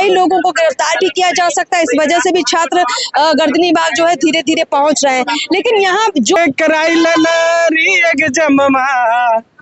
कई लोगों को गिरफ्तार भी किया जा सकता है। इस वजह से भी छात्र गर्दनी बाग जो है धीरे धीरे पहुंच रहे हैं। लेकिन यहाँ जो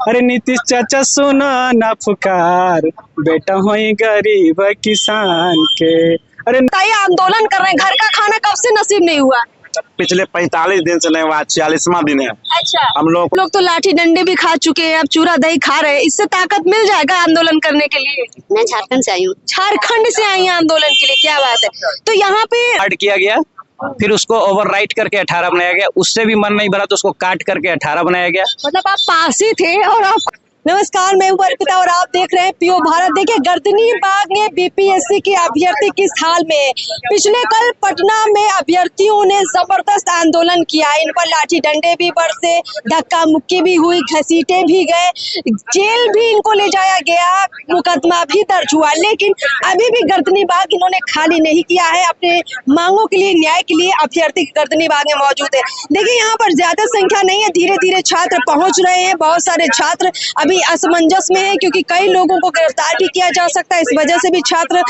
अरे नीतीश चाचा सुना ना पुकार, बेटा होई गरीब किसान के। अरे बताइए, आंदोलन कर रहे हैं, घर का खाना कब से नसीब नहीं हुआ? पिछले 45 दिन से नहीं हुआ, 46वां दिन है। अच्छा, हम लोग तो लाठी डंडे भी खा चुके हैं, अब चूरा दही खा रहे हैं। इससे ताकत मिल जाएगा आंदोलन करने के लिए? मैं झारखंड से आई हूँ। झारखंड से आई हैं आंदोलन के लिए, क्या बात है। तो यहाँ पे काट किया गया, फिर उसको ओवरराइट करके 18 बनाया गया, उससे भी मन नहीं भरा तो उसको काट करके 18 बनाया गया। मतलब आप पास ही थे और आप। नमस्कार, मैं हूं अर्पिता और आप देख रहे हैं पीओ भारत। देखिए, गर्दनी बाग में बीपीएससी की अभ्यर्थी किस हाल में है। पिछले कल पटना में अभ्यर्थियों ने जबरदस्त आंदोलन किया, इन पर लाठी डंडे भी बरसे, धक्का मुक्की भी हुई, घसीटे भी गए, जेल भी इनको ले जाया गया, मुकदमा भी दर्ज हुआ। लेकिन अभी भी गर्दनी बाग इन्होंने खाली नहीं किया है। अपने मांगों के लिए, न्याय के लिए अभ्यर्थी गर्दनी बाग में मौजूद है। देखिए, यहाँ पर ज्यादा संख्या नहीं है, धीरे धीरे छात्र पहुंच रहे हैं। बहुत सारे छात्र अभी असमंजस में है क्योंकि कई लोगों को गिरफ्तार भी किया जा सकता है। इस वजह से भी छात्र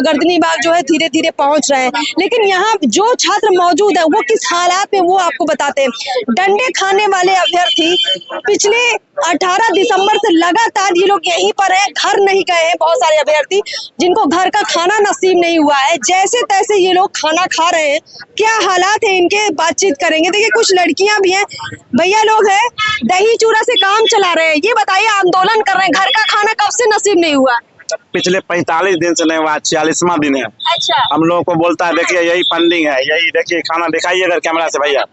गर्दनी बाग जो है धीरे धीरे पहुंच रहे हैं। लेकिन यहाँ जो छात्र मौजूद है वो किस हालात में, वो आपको बताते हैं। डंडे खाने वाले अभ्यर्थी पिछले 18 दिसंबर से लगातार ये लोग यहीं पर है, घर नहीं गए हैं। बहुत सारे अभ्यर्थी जिनको घर का खाना नसीब नहीं हुआ है, जैसे तैसे ये लोग खाना खा रहे हैं। क्या हालात है इनके, बातचीत करेंगे। देखिए, कुछ लड़कियां भी हैं, भैया लोग हैं, दही चूड़ा से काम चला रहे हैं। ये बताइए, आंदोलन कर रहे हैं, घर का खाना कब से नसीब नहीं हुआ? पिछले 45 दिन से नहीं हुआ, 46वां दिन है। अच्छा, हम लोगों को बोलता है, देखिए यही फंडिंग है, यही देखिए खाना दिखाइए अगर कैमरा से भैया,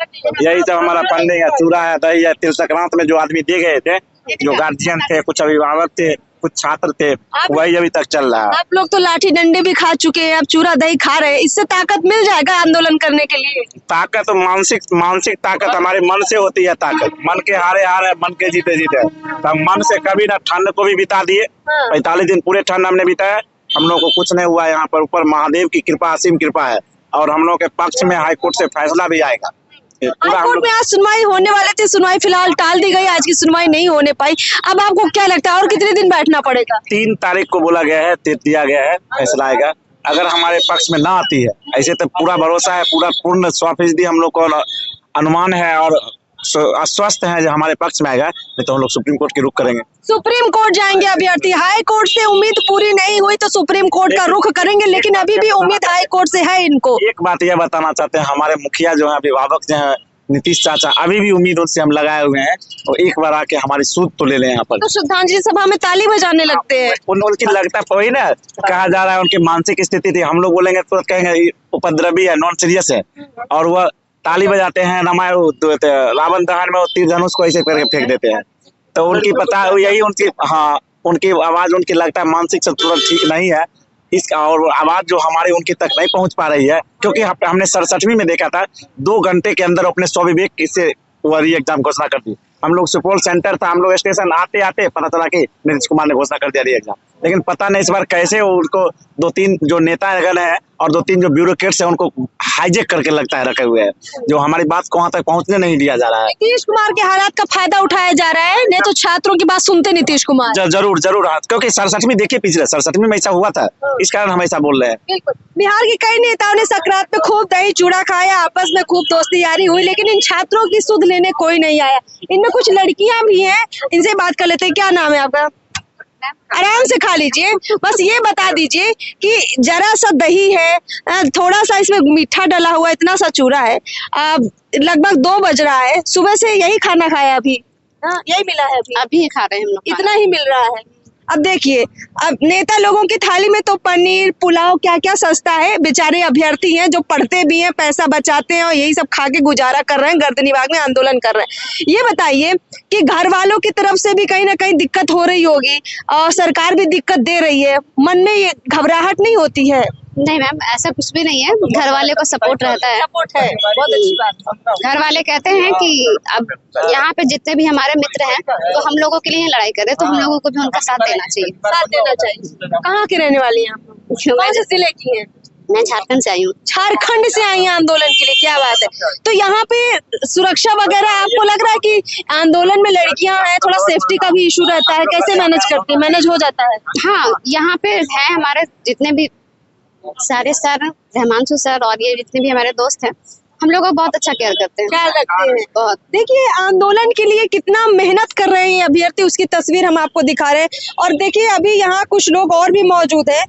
यही सब हमारा फंडिंग है। चूड़ा है, दही है। तिल संक्रांत में जो आदमी दे गए थे, जो गार्जियन थे, कुछ अभिभावक थे, कुछ छात्र थे, वही अभी तक चल रहा है। आप लोग तो लाठी डंडे भी खा चुके हैं, अब चूरा दही खा रहे हैं। इससे ताकत मिल जाएगा आंदोलन करने के लिए? ताकत तो मानसिक ताकत हमारे मन से होती है। ताकत मन के हारे हारे, मन के जीते जीते। तो मन से कभी ना ठंड को भी बिता दिए। 45 दिन पूरे ठंड हमने बिताया, हम लोग को कुछ नहीं हुआ। यहाँ पर ऊपर महादेव की कृपा, असीम कृपा है। और हम लोग के पक्ष में हाईकोर्ट से फैसला भी आएगा। हाईकोर्ट में आज सुनवाई होने वाले थे, सुनवाई फिलहाल टाल दी गई, आज की सुनवाई नहीं होने पाई। अब आपको क्या लगता है और कितने दिन बैठना पड़ेगा? 3 तारीख को बोला गया है, दिया गया है, फैसला आएगा। अगर हमारे पक्ष में ना आती है, ऐसे तो पूरा भरोसा है, पूर्ण 100% हम लोग को अनुमान है और आश्वस्त है जो हमारे पक्ष में आएगा। नहीं तो हम लोग सुप्रीम कोर्ट की रुख करेंगे। सुप्रीम कोर्ट जाएंगे अभ्यर्थी? हाई कोर्ट से उम्मीद पूरी नहीं हुई तो सुप्रीम कोर्ट का रुख करेंगे, लेकिन अभी भी उम्मीद हाई कोर्ट से है इनको। एक बात यह बताना चाहते हैं, हमारे मुखिया जो है, अभिभावक जो है, नीतीश चाचा, अभी भी उम्मीद उनसे हम लगाए हुए हैं और एक बार आके हमारी सूद तो ले लें। यहाँ पर तो श्रद्धांजलि सभा में ताली बजाने लगते हैं। उनकी लगता है वही ना, कहा जा रहा है उनकी मानसिक स्थिति थी। हम लोग बोलेंगे तो कहेंगे उपद्रवी है, नॉन सीरियस है, और वह ताली बजाते हैं। रावण दहन में तीर धनुष को ऐसे करके फेंक देते हैं। तो उनकी पता यही उनकी, हाँ, उनकी आवाज, उनकी लगता है मानसिक संतुलन ठीक नहीं है। इस और आवाज जो हमारे उनके तक नहीं पहुंच पा रही है, क्योंकि हमने 67वीं में देखा था 2 घंटे के अंदर अपने स्वविवेक से वो री एग्जाम घोषणा कर दी। हम लोग सुपौल सेंटर था, हम लोग स्टेशन आते आते पता चला कि नीतीश कुमार ने घोषणा कर दिया री एग्जाम। लेकिन पता नहीं इस बार कैसे उनको 2-3 जो नेता अगर है और 2-3 जो ब्यूरोक्रेट्स है, उनको हाईजेक करके लगता है रखे हुए हैं, जो हमारी बात को वहां तक पहुंचने नहीं दिया जा रहा है। नीतीश कुमार के हालात का फायदा उठाया जा रहा है, नहीं तो छात्रों की बात सुनते नीतीश कुमार। जरूर क्योंकि 67वीं देखिए, पिछले 67वीं में ऐसा हुआ था, इस कारण हम ऐसा बोल रहे हैं। बिल्कुल, बिहार के कई नेताओं ने सकरात में खूब दही चूड़ा खाया, आपस में खूब दोस्ती यारी हुई, लेकिन इन छात्रों की सुध लेने कोई नहीं आया। इनमें कुछ लड़कियां भी हैं, इनसे बात कर लेते हैं। क्या नाम है आपका? आराम से खा लीजिए, बस ये बता दीजिए कि जरा सा दही है, थोड़ा सा इसमें मीठा डला हुआ, इतना सा चूरा है, लगभग 2 बज रहा है, सुबह से यही खाना खाया अभी? यही मिला है अभी खा रहे हैं हम लोग, इतना ही मिल रहा है। अब देखिए, अब नेता लोगों की थाली में तो पनीर पुलाव क्या क्या सस्ता है। बेचारे अभ्यर्थी हैं जो पढ़ते भी हैं, पैसा बचाते हैं और यही सब खा के गुजारा कर रहे हैं, गर्दनी बाग में आंदोलन कर रहे हैं। ये बताइए कि घर वालों की तरफ से भी कहीं ना कहीं दिक्कत हो रही होगी और सरकार भी दिक्कत दे रही है, मन में ये घबराहट नहीं होती है? नहीं मैम, ऐसा कुछ भी नहीं है, घर वाले को सपोर्ट रहता है। सपोर्ट है, बहुत अच्छी बात। घर वाले कहते हैं कि अब यहाँ पे जितने भी हमारे मित्र हैं तो हम लोगों के लिए लड़ाई कर रहे हैं, तो हम लोगों को भी उनका साथ देना चाहिए। साथ देना चाहिए। कहाँ की रहने वाली हैं आप? कौन से जिले की हैं? मैं झारखंड से आई हूँ। झारखंड से आई हैं आंदोलन के लिए, क्या बात है। तो यहाँ पे सुरक्षा वगैरह आपको लग रहा है कि आंदोलन में लड़कियां हैं, थोड़ा सेफ्टी का भी इशू रहता है, कैसे मैनेज करती है? मैनेज हो जाता है? हाँ, यहाँ पे है हमारे जितने भी सारे सर, रहमानसु सर और ये जितने भी हमारे दोस्त हैं, हम लोग को बहुत अच्छा केयर करते हैं। ख्याल रखते हैं। बहुत। देखिए आंदोलन के लिए कितना मेहनत कर रहे हैं अभ्यर्थी, उसकी तस्वीर हम आपको दिखा रहे हैं। और देखिए अभी यहाँ कुछ लोग और भी मौजूद हैं।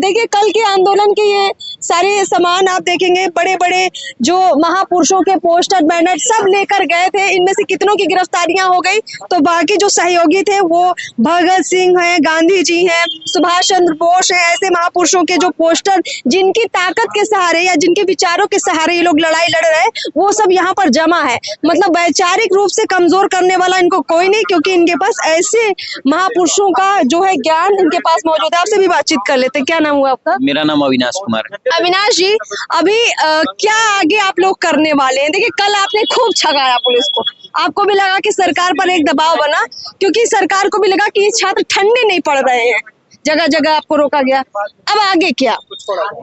देखिए कल के आंदोलन के ये सारे सामान आप देखेंगे, बड़े बड़े जो महापुरुषों के पोस्टर बैनर सब लेकर गए थे। इनमें से कितनों की गिरफ्तारियां हो गई, तो बाकी जो सहयोगी थे वो भगत सिंह है, गांधी जी हैं, सुभाष चंद्र बोस है, ऐसे महापुरुषों के जो पोस्टर जिनकी ताकत के सहारे या जिनके विचारों के सहारे ये लोग लड़ाई लड़ रहे हैं, वो सब यहाँ पर जमा है। मतलब वैचारिक रूप से कमजोर करने वाला इनको कोई नहीं, क्योंकि इनके पास ऐसे महापुरुषों का जो है ज्ञान इनके पास मौजूद है। आपसे भी बातचीत कर लेते हैं। क्या नाम हुआ आपका? मेरा नाम अविनाश कुमार है। अविनाश जी, अभी क्या आगे आप लोग करने वाले हैं? देखिए कल आपने खूब छगाया पुलिस को, आपको भी लगा कि सरकार पर एक दबाव बना, क्योंकि सरकार को भी लगा कि ये छात्र ठंडे नहीं पड़ रहे हैं, जगह जगह आपको रोका गया। अब आगे क्या?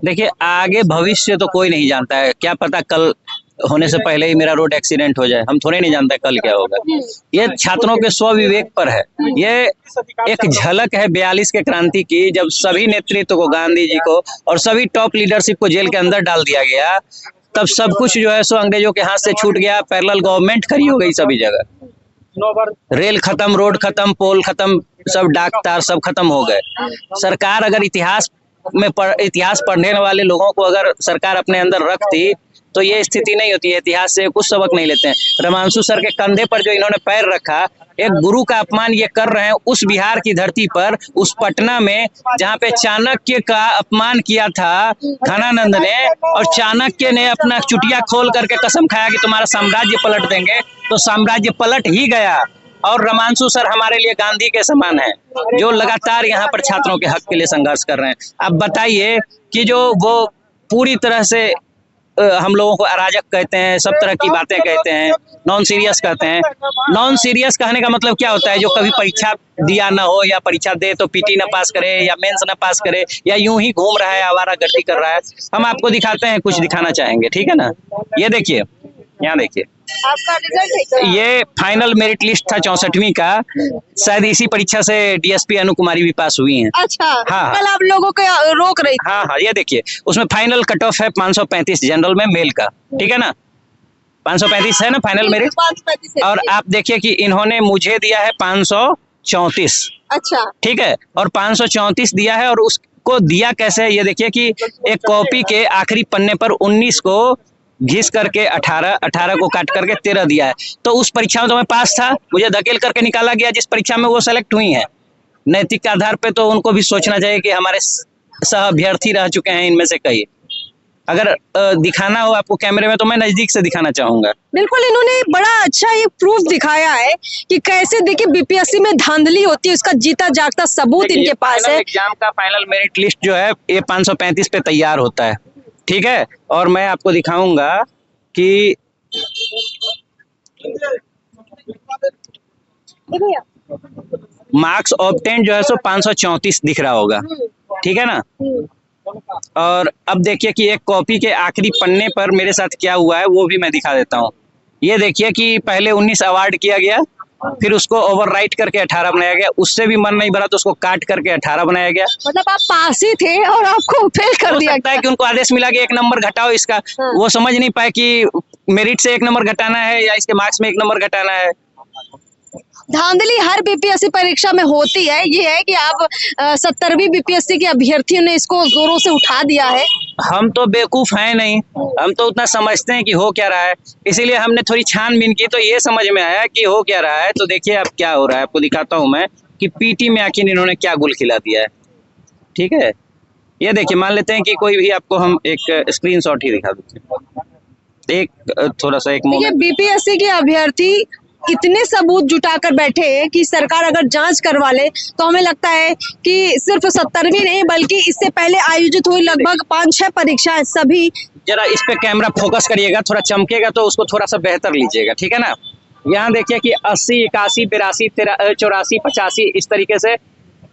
देखिए आगे भविष्य तो कोई नहीं जानता है, क्या पता कल होने से पहले ही मेरा रोड एक्सीडेंट हो जाए, हम थोड़े नहीं जानते कल क्या होगा। ये छात्रों के स्व विवेक पर है। ये एक झलक है 42 के क्रांति की, जब सभी नेतृत्व को, गांधी जी को और सभी टॉप लीडरशिप को जेल के अंदर डाल दिया गया, तब सब कुछ जो है सो अंग्रेजों के हाथ से छूट गया। पैरेलल गवर्नमेंट खड़ी हो गई सभी जगह, रेल खत्म, रोड खत्म, पोल खत्म, सब डाक तार सब खत्म हो गए। सरकार अगर इतिहास पढ़ने वाले लोगों को अगर सरकार अपने अंदर रखती तो ये स्थिति नहीं होती है। इतिहास से कुछ सबक नहीं लेते हैं। रहमानसु सर के कंधे पर जो इन्होंने पैर रखा, एक गुरु का अपमान ये कर रहे हैं उस बिहार की धरती पर, उस पटना में जहाँ पे चाणक्य का अपमान किया था घनानंद ने, और चाणक्य ने अपना चुटिया खोल करके कसम खाया कि तुम्हारा साम्राज्य पलट देंगे, तो साम्राज्य पलट ही गया। और रहमानसु सर हमारे लिए गांधी के समान है, जो लगातार यहाँ पर छात्रों के हक के लिए संघर्ष कर रहे हैं। अब बताइए कि जो वो पूरी तरह से हम लोगों को अराजक कहते हैं, सब तरह की बातें कहते हैं, नॉन सीरियस कहते हैं। नॉन सीरियस कहने का मतलब क्या होता है? जो कभी परीक्षा दिया ना हो, या परीक्षा दे तो पीटी ना पास करे, या मेंस ना पास करे, या यूं ही घूम रहा है, आवारागर्दी कर रहा है। हम आपको दिखाते हैं, कुछ दिखाना चाहेंगे, ठीक है ना? ये देखिए, यहाँ देखिए, आपका रिजल्ट है? ये फाइनल मेरिट लिस्ट था 64वीं का। शायद इसी परीक्षा से डीएसपी अनु कुमारी भी पास हुई हैं। अच्छा, हाँ। कल आप लोगों को रोक रही थी। हाँ, ये देखिए, उसमें फाइनल कट ऑफ है 535 जनरल में मेल का, ठीक है ना? 535 है ना फाइनल मेरिट। 535 और आप देखिए कि इन्होंने मुझे दिया है 534। अच्छा, ठीक है, और 534 दिया है। और उसको दिया कैसे है? ये देखिए कि एक कॉपी के आखिरी पन्ने पर 19 को घिस करके 18 को काट करके 13 दिया है। तो उस परीक्षा में तो मैं पास था, मुझे धकेल करके निकाला गया जिस परीक्षा में वो सेलेक्ट हुई हैं। नैतिक के आधार पे तो उनको भी सोचना चाहिए कि हमारे सह अभ्यर्थी रह चुके हैं इनमें से कई। अगर दिखाना हो आपको कैमरे में तो मैं नजदीक से दिखाना चाहूंगा। बिल्कुल, इन्होंने बड़ा अच्छा ये प्रूफ दिखाया है कि कैसे देखिए बीपीएससी में धांधली होती है, उसका जीता जागता सबूत इनके पास है। एग्जाम का फाइनल मेरिट लिस्ट जो है ये 535 पे तैयार होता है, ठीक है। और मैं आपको दिखाऊंगा कि मार्क्स ऑब्टेन जो है सो 534 दिख रहा होगा, ठीक है ना। और अब देखिए कि एक कॉपी के आखिरी पन्ने पर मेरे साथ क्या हुआ है वो भी मैं दिखा देता हूँ। ये देखिए कि पहले 19 अवार्ड किया गया, फिर उसको ओवरराइट करके 18 बनाया गया, उससे भी मन नहीं भरा तो उसको काट करके 18 बनाया गया। मतलब आप पास ही थे और आपको फेल कर दिया है कि उनको आदेश मिला कि 1 नंबर घटाओ इसका। हाँ। वो समझ नहीं पाए कि मेरिट से 1 नंबर घटाना है या इसके मार्क्स में 1 नंबर घटाना है। धांधली हर बीपीएससी परीक्षा में होती है। ये है कि आप 70वीं बीपीएससी के अभ्यर्थियों ने इसको जोरों से उठा दिया है। हम तो बेवकूफ हैं नहीं, हम तो उतना समझते हैं कि हो क्या रहा है, इसीलिए हमने थोड़ी छानबीन की तो ये समझ में आया कि हो क्या रहा है। तो देखिए अब क्या हो रहा है, आपको दिखाता हूं मैं कि पीटी में आखिर इन्होंने क्या गुल खिला दिया है, ठीक है। ये देखिए, मान लेते हैं कि कोई भी आपको हम एक स्क्रीनशॉट ही दिखा देते, एक थोड़ा सा एक मोमेंट। बीपीएससी के अभ्यर्थी इतने सबूत जुटाकर बैठे हैं कि सरकार अगर जांच करवा ले तो हमें लगता है कि सिर्फ 70वीं नहीं बल्कि इससे पहले आयोजित हुई लगभग 5-6 परीक्षाएं सभी। जरा इस पे कैमरा फोकस करिएगा, थोड़ा चमकेगा तो उसको थोड़ा सा बेहतर लीजिएगा, ठीक है ना। यहाँ देखिए कि 80, 81, 82, 84, 85 इस तरीके से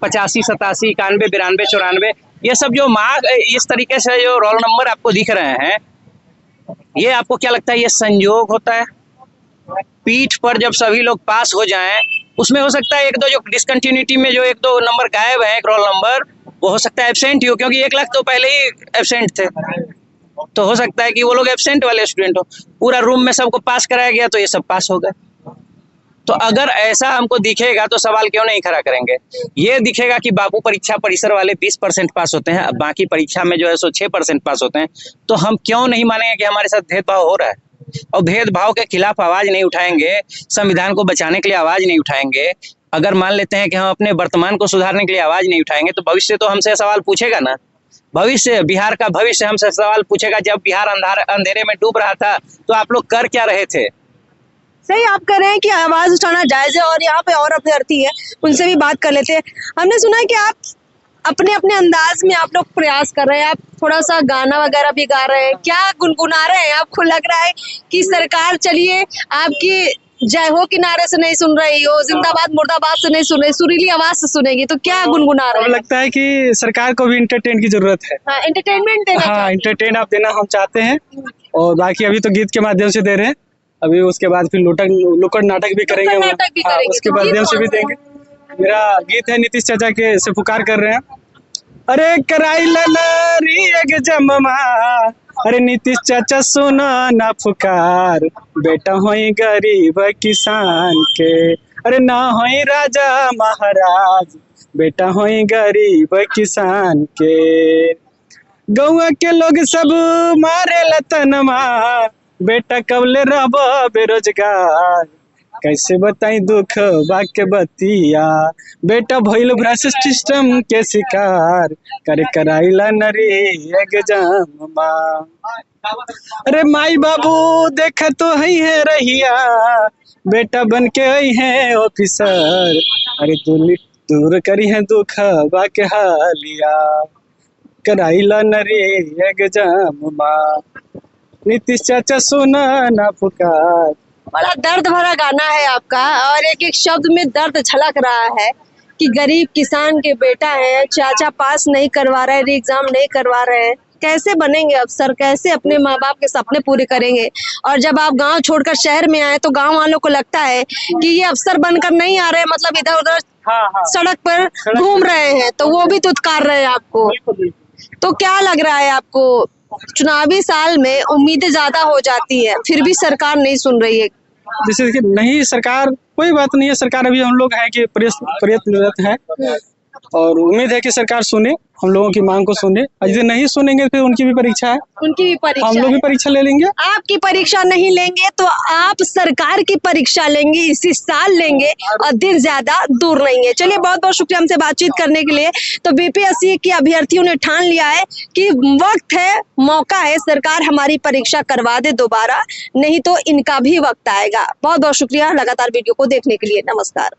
85, 87, 91, 92, 94 ये सब जो मार्क इस तरीके से जो रोल नंबर आपको दिख रहे हैं, ये आपको क्या लगता है ये संयोग होता है? पीठ पर जब सभी लोग पास हो जाएं, उसमें हो सकता है 1-2 जो डिसकंटिन्यूटी में जो 1-2 नंबर गायब है, एक रोल नंबर, वो हो सकता है एब्सेंट ही हो, क्योंकि 1 लाख तो पहले ही एब्सेंट थे। तो हो सकता है कि वो लोग एब्सेंट वाले स्टूडेंट हो। पूरा रूम में सबको पास कराया गया तो ये सब पास हो गए। तो अगर ऐसा हमको दिखेगा तो सवाल क्यों नहीं खड़ा करेंगे। ये दिखेगा कि बाबू परीक्षा परिसर वाले 20% पास होते हैं, बाकी परीक्षा में जो है सो 6% पास होते हैं, तो हम क्यों नहीं मानेंगे कि हमारे साथ भेदभाव हो रहा है। और भेदभाव के खिलाफ आवाज नहीं उठाएंगे, संविधान को बचाने के लिए आवाज नहीं उठाएंगे, अगर मान लेते हैं कि हम अपने वर्तमान को सुधारने के लिए आवाज नहीं उठाएंगे, तो भविष्य तो हमसे सवाल पूछेगा ना। भविष्य, बिहार का भविष्य हमसे सवाल पूछेगा। जब बिहार अंधेरे में डूब रहा था तो आप लोग कर क्या रहे थे। सही आप कह रहे हैं कि आवाज उठाना जायज है, और यहाँ पे और अभ्यर्थी है, उनसे भी बात कर लेते हैं। हमने सुना है कि आप अपने अपने अंदाज में आप लोग प्रयास कर रहे हैं, आप थोड़ा सा गाना वगैरह भी गा रहे हैं, क्या गुनगुना रहे हैं। आपको लग रहा है कि सरकार चलिए आपकी जय हो के नारे से नहीं सुन रही हो, जिंदाबाद मुर्दाबाद से नहीं सुन रही, सुरीली आवाज से सुनेगी, तो क्या गुनगुना रहे हैं। लगता है कि सरकार को भी इंटरटेन की जरूरत है। हाँ, एंटरटेनमेंट देना। हाँ, एंटरटेन आप देना हम चाहते हैं, और बाकी अभी तो गीत के माध्यम से दे रहे हैं, अभी उसके बाद फिर नुक्कड़ नाटक भी करेंगे, उसके माध्यम से भी देंगे। मेरा गीत है नीतीश चाचा के से पुकार कर रहे हैं। अरे कराई ललरी एक जममा, अरे नीतीश चाचा सुना ना पुकार, बेटा होई गरीब किसान के, अरे ना होई राजा महाराज, बेटा होई गरीब किसान के। गौवा के लोग सब मारे लतनमा, बेटा कबले रहब बेरोजगार, कैसे बताई दुख बाके बतिया, बेटा भइल भ्रष्ट सिस्टम के शिकार, करे कराइला नरी एग्जाम। अरे माई बाबू देख तो है रहिया, बेटा बन के आई है ऑफिसर, अरे दूर करी है दुख बाके हालिया, कराइला नरी एग्जाम। नीतीश चाचा सुना ना पुकार। बड़ा दर्द भरा गाना है आपका, और एक एक शब्द में दर्द झलक रहा है कि गरीब किसान के बेटा है, चाचा पास नहीं करवा रहे, री एग्जाम नहीं करवा रहे हैं, कैसे बनेंगे अफसर, कैसे अपने माँ बाप के सपने पूरे करेंगे। और जब आप गांव छोड़कर शहर में आए तो गांव वालों को लगता है कि ये अफसर बनकर नहीं आ रहे, मतलब इधर उधर सड़क पर घूम रहे हैं, तो वो भी तुतकार रहे हैं आपको। तो क्या लग रहा है आपको, चुनावी साल में उम्मीदें ज्यादा हो जाती है, फिर भी सरकार नहीं सुन रही है। जैसे कि नहीं, सरकार कोई बात नहीं है, सरकार अभी हम लोग है कि प्रयत्नरत है, और उम्मीद है कि सरकार सुने, हम लोगों की मांग को सुने। यदि नहीं सुनेंगे फिर उनकी भी परीक्षा है, उनकी भी परीक्षा, हम लोग भी परीक्षा ले लेंगे। आपकी परीक्षा नहीं लेंगे तो आप सरकार की परीक्षा लेंगे, इसी साल लेंगे, और दिन ज्यादा दूर नहीं है। चलिए, बहुत बहुत शुक्रिया हमसे बातचीत करने के लिए। तो बीपीएससी के अभ्यर्थियों ने ठान लिया है कि वक्त है, मौका है, सरकार हमारी परीक्षा करवा दे दोबारा, नहीं तो इनका भी वक्त आएगा। बहुत बहुत शुक्रिया लगातार वीडियो को देखने के लिए। नमस्कार।